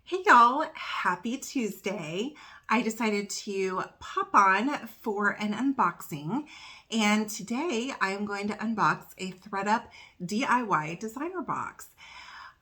Hey y'all, happy Tuesday. I decided to pop on for an unboxing, and today I am going to unbox a Thredup DIY designer box.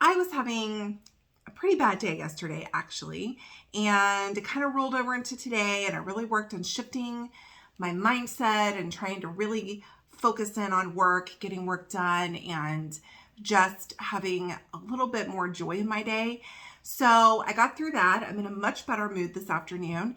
I was having a pretty bad day yesterday actually, and it kind of rolled over into today, and I really worked on shifting my mindset and trying to really focus in on work, getting work done, and just having a little bit more joy in my day. So I got through that. I'm in a much better mood this afternoon.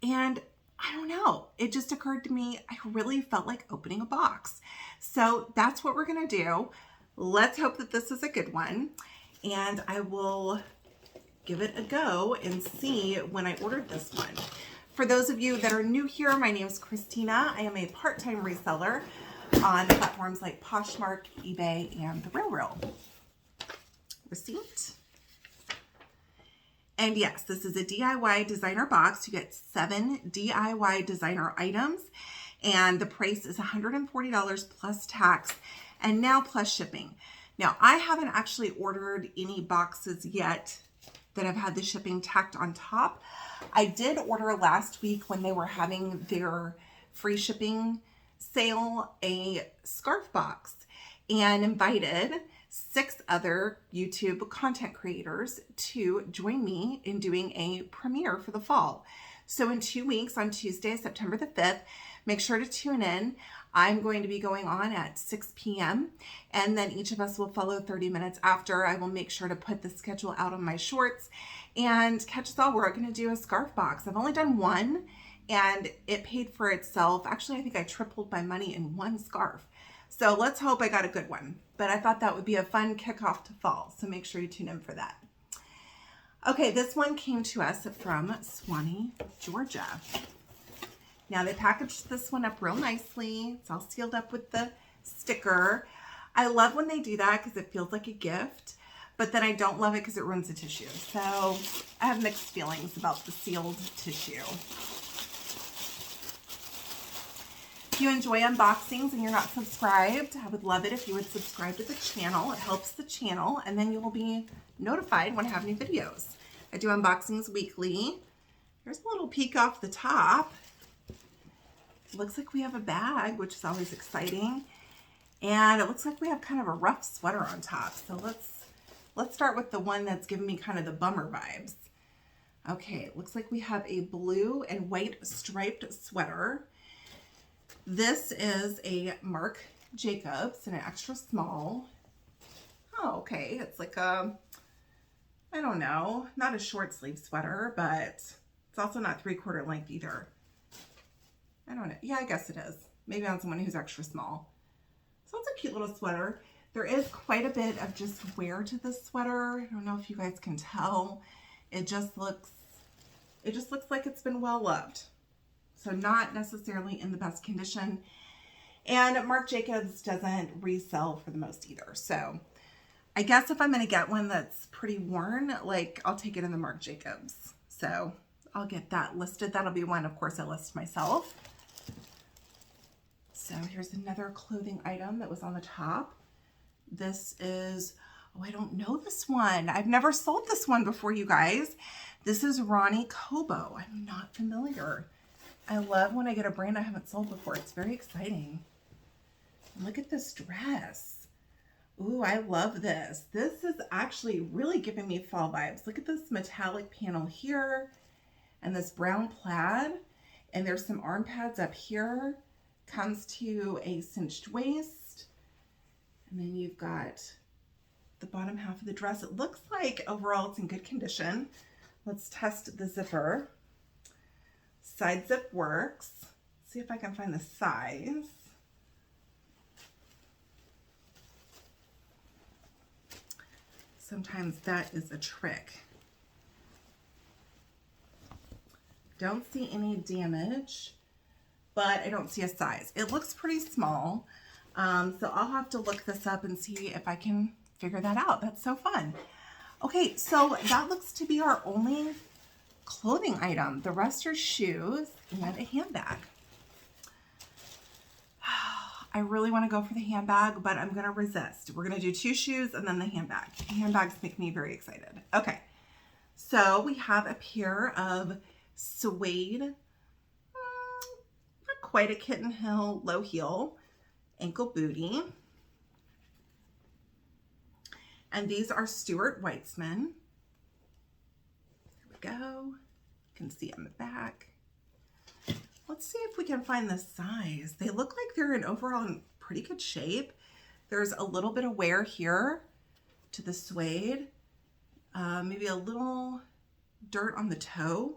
And I don't know, it just occurred to me, I really felt like opening a box. So that's what we're going to do. Let's hope that this is a good one. And I will give it a go and see when I ordered this one. For those of you that are new here, my name is Christina. I am a part-time reseller on platforms like Poshmark, eBay, and the Reselling. Receipt. And yes, this is a DIY designer box. You get 7 DIY designer items, and the price is $140 plus tax, and now plus shipping. Now, I haven't actually ordered any boxes yet that have had the shipping tacked on top. I did order last week when they were having their free shipping sale a scarf box, and invited 6 other YouTube content creators to join me in doing a premiere for the fall. So in 2 weeks, on Tuesday, September the 5th, make sure to tune in. I'm going to be going on at 6 p.m. and then each of us will follow 30 minutes after. I will make sure to put the schedule out on my shorts and catch us all. We're going to do a scarf box. I've only done one and it paid for itself. Actually, I think I tripled my money in one scarf. So let's hope I got a good one. But I thought that would be a fun kickoff to fall. So make sure you tune in for that. Okay, this one came to us from Swanee, Georgia. Now they packaged this one up real nicely. It's all sealed up with the sticker. I love when they do that because it feels like a gift, but then I don't love it because it ruins the tissue. So I have mixed feelings about the sealed tissue. If you enjoy unboxings and you're not subscribed, I would love it if you would subscribe to the channel. It helps the channel, and then you will be notified when I have new videos. I do unboxings weekly. Here's a little peek off the top. It looks like we have a bag, which is always exciting. And it looks like we have kind of a rough sweater on top. So let's start with the one that's giving me kind of the bummer vibes. Okay, it looks like we have a blue and white striped sweater. This is a Marc Jacobs in an extra small. Oh, okay. It's like a, I don't know, not a short sleeve sweater, but it's also not 3/4 length either. I don't know. Yeah, I guess it is. Maybe on someone who's extra small. So it's a cute little sweater. There is quite a bit of just wear to this sweater. I don't know if you guys can tell. It just looks like it's been well loved. So not necessarily in the best condition. And Marc Jacobs doesn't resell for the most either. So I guess if I'm going to get one that's pretty worn, like I'll take it in the Marc Jacobs. So I'll get that listed. That'll be one, of course, I list myself. So here's another clothing item that was on the top. This is, oh, I don't know this one. I've never sold this one before, you guys. This is Ronnie Kobo. I'm not familiar. I love when I get a brand I haven't sold before. It's very exciting. Look at this dress. Ooh, I love this. This is actually really giving me fall vibes. Look at this metallic panel here and this brown plaid. And there's some arm pads up here. Comes to a cinched waist. And then you've got the bottom half of the dress. It looks like overall it's in good condition. Let's test the zipper. Side zip works. See if I can find the size. Sometimes that is a trick. Don't see any damage, but I don't see a size. It looks pretty small, so I'll have to look this up and see if I can figure that out. That's so fun. Okay, so that looks to be our only clothing item. The rest are shoes and a handbag. I really want to go for the handbag, but I'm going to resist. We're going to do 2 shoes and then the handbag. Handbags make me very excited. Okay, So we have a pair of suede, not quite a kitten heel, low heel, ankle booty. And these are Stuart Weitzman. Here we go. You can see on the back. Let's see if we can find the size. They look like they're in overall in pretty good shape. There's a little bit of wear here to the suede. Maybe a little dirt on the toe.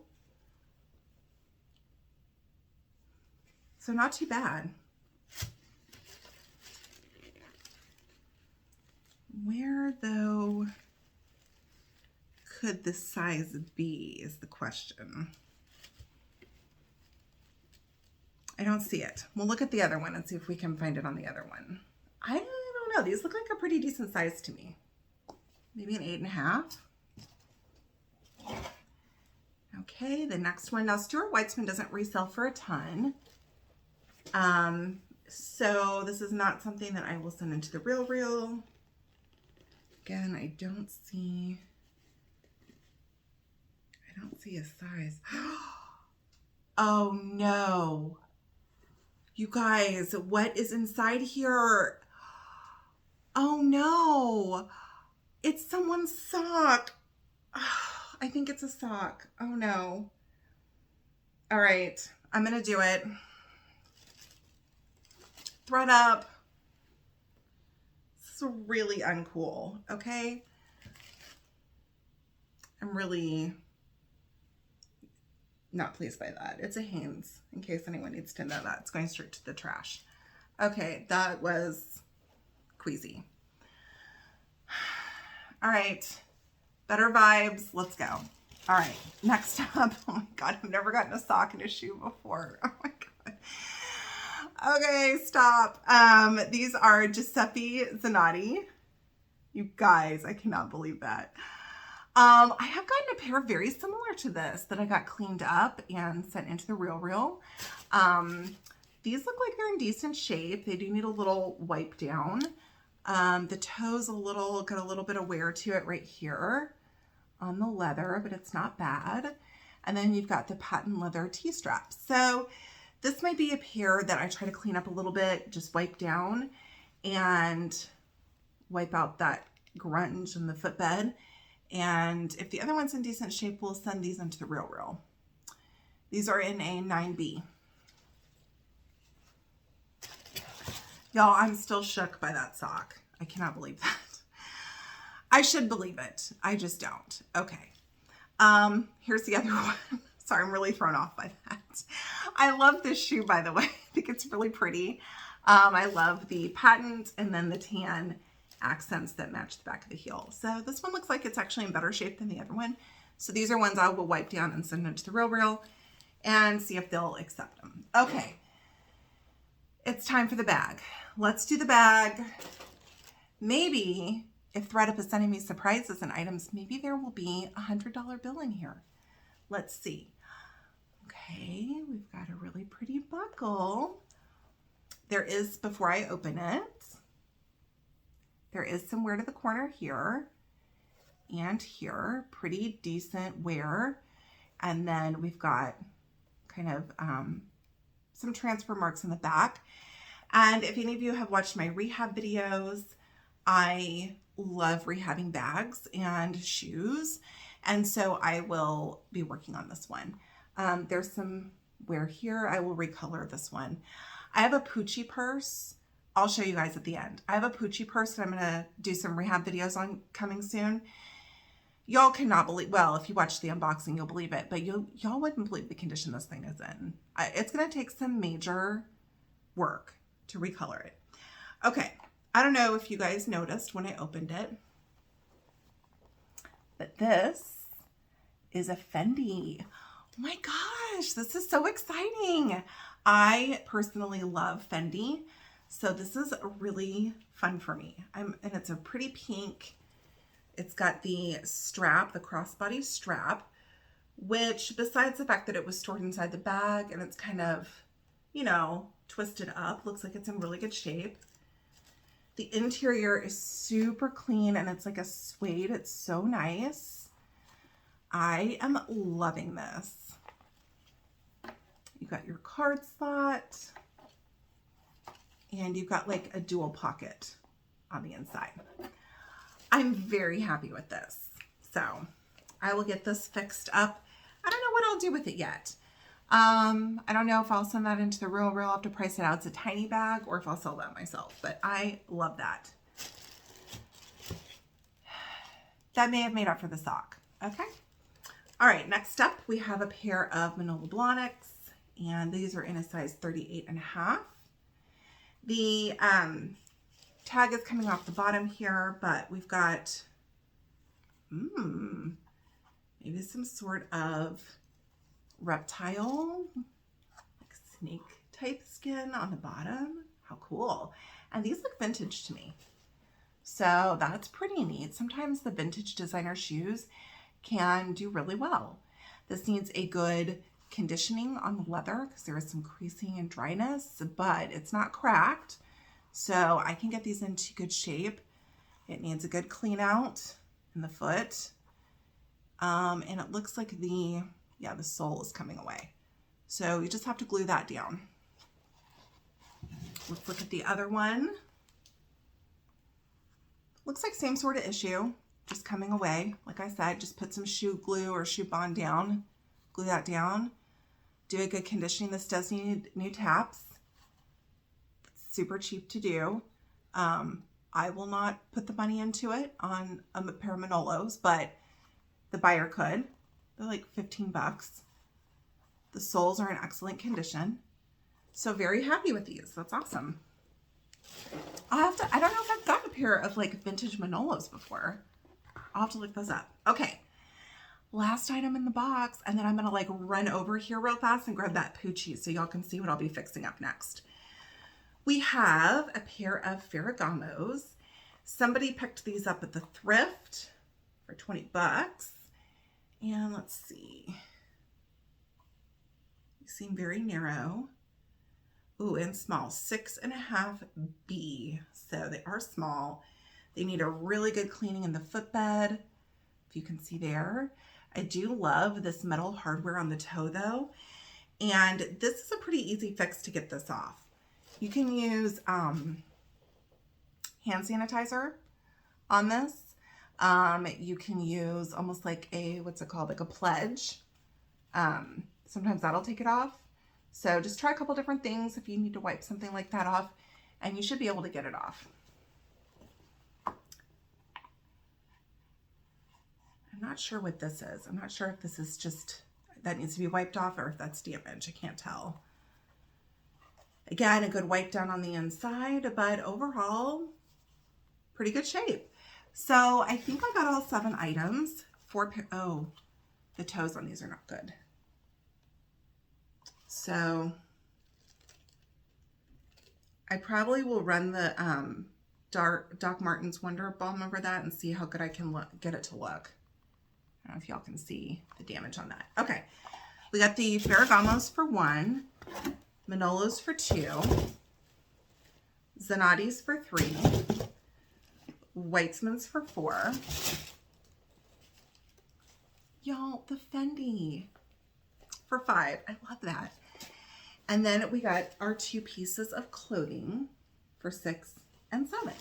So not too bad. Where, though, could the size be is the question. I don't see it. We'll look at the other one and see if we can find it on the other one. I don't know. These look like a pretty decent size to me. Maybe an 8.5. Okay, the next one. Now, Stuart Weitzman doesn't resell for a ton. So this is not something that I will send into the Real. Again, I don't see a size. Oh no. You guys, what is inside here? Oh no. It's someone's sock. I think it's a sock. Oh no. All right, I'm gonna do it. Thredup. This is really uncool, okay? I'm really not pleased by that. It's a Hanes, in case anyone needs to know that. It's going straight to the trash. Okay, that was queasy. All right, better vibes. Let's go. All right, next up. Oh my God, I've never gotten a sock and a shoe before. Oh my God. Okay, stop. These are Giuseppe Zanotti. You guys, I cannot believe that. I have gotten a pair very similar to this that I got cleaned up and sent into the Real. These look like they're in decent shape. They do need a little wipe down. The toe's got a little bit of wear to it right here on the leather, but it's not bad. And then you've got the patent leather T-strap. So this might be a pair that I try to clean up a little bit, just wipe down and wipe out that grunge in the footbed. And if the other one's in decent shape, we'll send these into the Real. These are in a 9B. Y'all, I'm still shook by that sock. I cannot believe that. I should believe it. I just don't. Okay. Here's the other one. Sorry, I'm really thrown off by that. I love this shoe, by the way. I think it's really pretty. I love the patent and then the tan accents that match the back of the heel. So this one looks like it's actually in better shape than the other one. So these are ones I will wipe down and send into the Real and see if they'll accept them. Okay. It's time for the bag. Let's do the bag. Maybe if Thredup is sending me surprises and items, maybe there will be a $100 bill in here. Let's see. Okay, we've got a really pretty buckle. There is, before I open it, there is some wear to the corner here and here. Pretty decent wear. And then we've got kind of some transfer marks in the back. And if any of you have watched my rehab videos, I love rehabbing bags and shoes. And so I will be working on this one. There's some wear here. I will recolor this one. I have a Poochie purse. I'll show you guys at the end. I have a Poochie purse that I'm going to do some rehab videos on coming soon. Y'all cannot believe, well, if you watch the unboxing, you'll believe it, but y'all wouldn't believe the condition this thing is in. It's going to take some major work to recolor it. Okay. I don't know if you guys noticed when I opened it, but this is a Fendi. Oh my gosh, this is so exciting. I personally love Fendi, so this is really fun for me. And it's a pretty pink. It's got the strap, the crossbody strap, which besides the fact that it was stored inside the bag and it's kind of, you know, twisted up, looks like it's in really good shape. The interior is super clean and it's like a suede. It's so nice. I am loving this. You got your card slot, and you've got like a dual pocket on the inside. I'm very happy with this. So I will get this fixed up. I don't know what I'll do with it yet. I don't know if I'll send that into the Real. I'll have to price it out. It's a tiny bag, or if I'll sell that myself, but I love that. That may have made up for the sock. Okay. All right. Next up, we have a pair of Manolo Blahniks, and these are in a size 38.5. The tag is coming off the bottom here, but we've got maybe some sort of reptile, like snake type skin on the bottom. How cool. And these look vintage to me. So that's pretty neat. Sometimes the vintage designer shoes can do really well. This needs a good conditioning on the leather because there is some creasing and dryness, but it's not cracked. So I can get these into good shape. It needs a good clean out in the foot. And it looks like the sole is coming away. So you just have to glue that down. Let's look at the other one. Looks like same sort of issue, just coming away. Like I said, just put some shoe glue or shoe bond down, glue that down. Do a good conditioning. This does need new taps. It's super cheap to do. I will not put the money into it on a pair of Manolos, but the buyer could. They're like 15 bucks. The soles are in excellent condition. So very happy with these. That's awesome. I don't know if I've got a pair of like vintage Manolos before. I'll have to look those up. Okay. Last item in the box, and then I'm going to like run over here real fast and grab that Poochie so y'all can see what I'll be fixing up next. We have a pair of Ferragamos. Somebody picked these up at the thrift for 20 bucks. And let's see. They seem very narrow. Ooh, and small, 6.5B. So they are small. They need a really good cleaning in the footbed, if you can see there. I do love this metal hardware on the toe though. And this is a pretty easy fix to get this off. You can use hand sanitizer on this. You can use almost like a, what's it called? Like a pledge. Sometimes that'll take it off. So just try a couple different things if you need to wipe something like that off, and you should be able to get it off. I'm not sure what this is. I'm not sure if this is just, that needs to be wiped off or if that's damage. I can't tell. Again, a good wipe down on the inside, but overall, pretty good shape. So I think I got all 7 items. Oh, the toes on these are not good. So I probably will run the Doc Martens Wonder Balm over that and see how good I can get it to look. I don't know if y'all can see the damage on that. Okay, we got the Ferragamos for 1, Manolos for 2, Zanottis for 3, Weitzmans for 4. Y'all, the Fendi for 5. I love that. And then we got our 2 pieces of clothing for 6 and 7.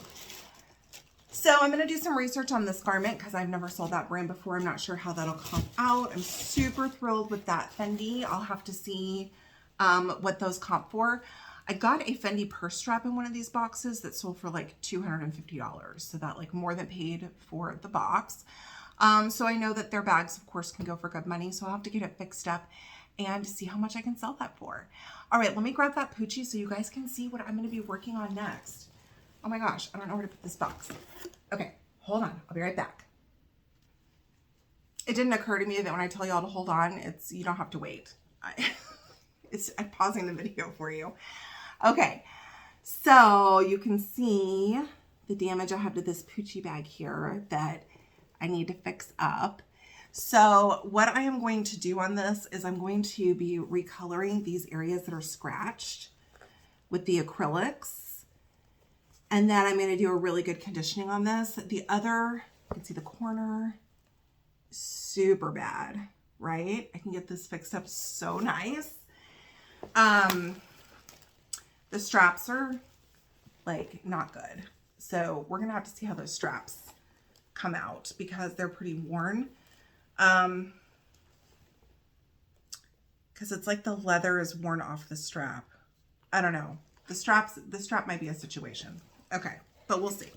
So I'm going to do some research on this garment because I've never sold that brand before. I'm not sure how that'll come out. I'm super thrilled with that Fendi. I'll have to see what those comp for. I got a Fendi purse strap in one of these boxes that sold for like $250. So that like more than paid for the box. So I know that their bags, of course, can go for good money. So I'll have to get it fixed up and see how much I can sell that for. All right, let me grab that Poochie so you guys can see what I'm going to be working on next. Oh my gosh, I don't know where to put this box. Okay, hold on. I'll be right back. It didn't occur to me that when I tell y'all to hold on, you don't have to wait. I'm pausing the video for you. Okay, so you can see the damage I have to this Poochie bag here that I need to fix up. So what I am going to do on this is I'm going to be recoloring these areas that are scratched with the acrylics. And then I'm going to do a really good conditioning on this. The other, you can see the corner, super bad, right? I can get this fixed up so nice. The straps are like not good. So we're going to have to see how those straps come out because they're pretty worn. Because it's like the leather is worn off the strap. I don't know. The strap might be a situation. Okay, but we'll see.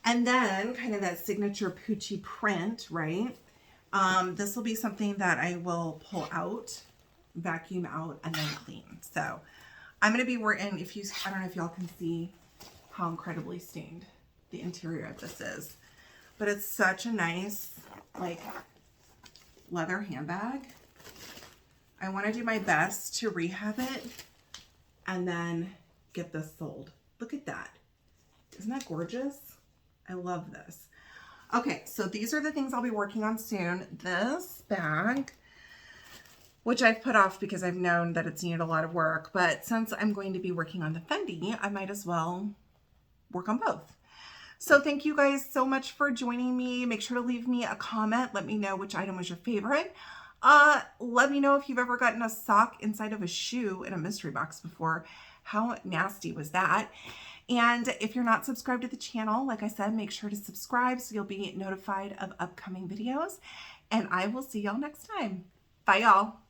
And then kind of that signature Poochie print, right? This will be something that I will pull out, vacuum out, and then clean. So I'm going to be working, I don't know if y'all can see how incredibly stained the interior of this is, but it's such a nice, like, leather handbag. I want to do my best to rehab it and then get this sold. Look at that. Isn't that gorgeous? I love this. Okay, so these are the things I'll be working on soon. This bag, which I've put off because I've known that it's needed a lot of work, but since I'm going to be working on the Fendi, I might as well work on both. So thank you guys so much for joining me. Make sure to leave me a comment. Let me know which item was your favorite. Let me know if you've ever gotten a sock inside of a shoe in a mystery box before. How nasty was that? And if you're not subscribed to the channel, like I said, make sure to subscribe so you'll be notified of upcoming videos. And I will see y'all next time. Bye, y'all.